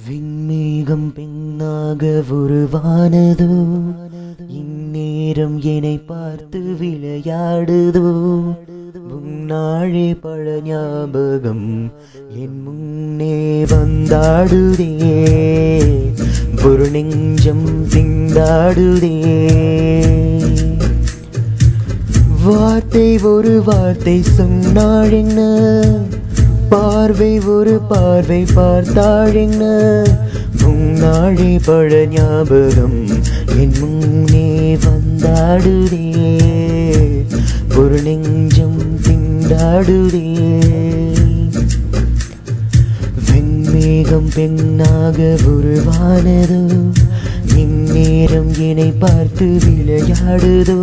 விண்மேகம் பெண்ணாக உருவானதோ, இந்நேரம் என்னை பார்த்து விளையாடுதோ. முன்னாழே பல ஞாபகம் என் முன்னே வந்தாடுதே, ஒரு நெஞ்சம் திண்டாடுதே. வார்த்தை ஒரு வார்த்தை சொன்னாள் என்ன, பார்வை ஒரு பார்வை பார்த்தாள் என்ன. முன்னாழே பல ஞாபகம் என் முன்னே வந்தாடுதே, ஒரு நெஞ்சம் திண்டாடுதே. வெண்மேகம் பெண்ணாக உருவானதோ, இந்நேரம் என்னை பார்த்து விளையாடுதோ.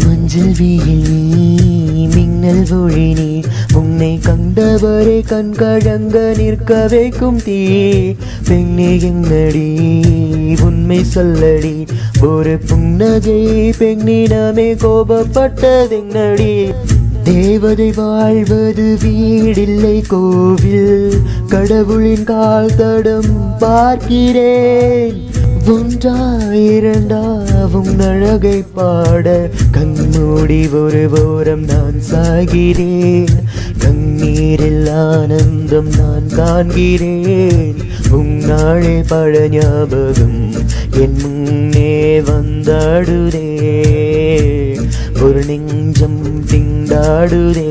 மஞ்சள் வெயில் மின்னல் ஒழினி, உன்னை கண்டவரை கண்கழங்க நிற்க வைக்கும் தீ. பெண்ணே என்னடி உண்மை சொல்லடி, ஒரு புன்னகை பெண்ணிடமே கோபப்பட்டதென்னடி. தேவதை வாழ்வது வீடில்லை கோவில், கடவுளின் கால் தடம் பார்க்கிறேன். ஒன்றா இரண்டாவும் அழகை பாட கண்மூடி ஒரு ஓரம் நான் சாகிறேன். கண்ணீரில் ஆனந்தம் நான் காண்கிறேன். உன்னாழே பல ஞாபகம் என் முன்னே வந்தாடுதே, ஒரு நெஞ்சம் திண்டாடுதே.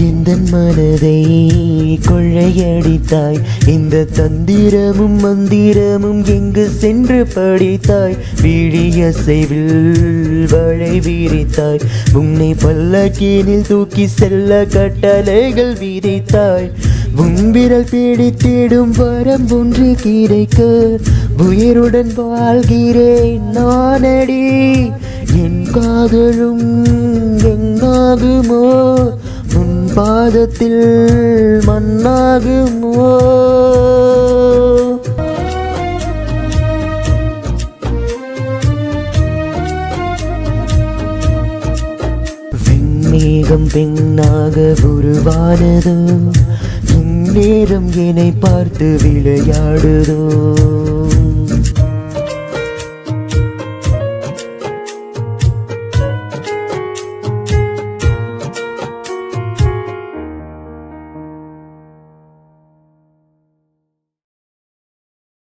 எந்தன் மனதை கொள்ளையடித்தாய், இந்த தந்திரமும் மந்திரமும் எங்கு சென்று படித்தாய். விழியசைவில் வளை விரித்தாய், உன்னை பல்லக்கீனில் தூக்கி செல்ல கட்டளைகள் விதித்தாய். உன்விரல் பிடித்திடும் வரம் ஒன்று கிடைக்க உயிருடன் வாழ்கிறேன் நானடி. என் காதலும் என்னாகுமோ, உன் பாதத்தில் மண்ணாகுமோ. விண்மேகம் பெண்ணாக உருவானதோ, இந்நேரம் என்னை பார்த்து விளையாடுதோ.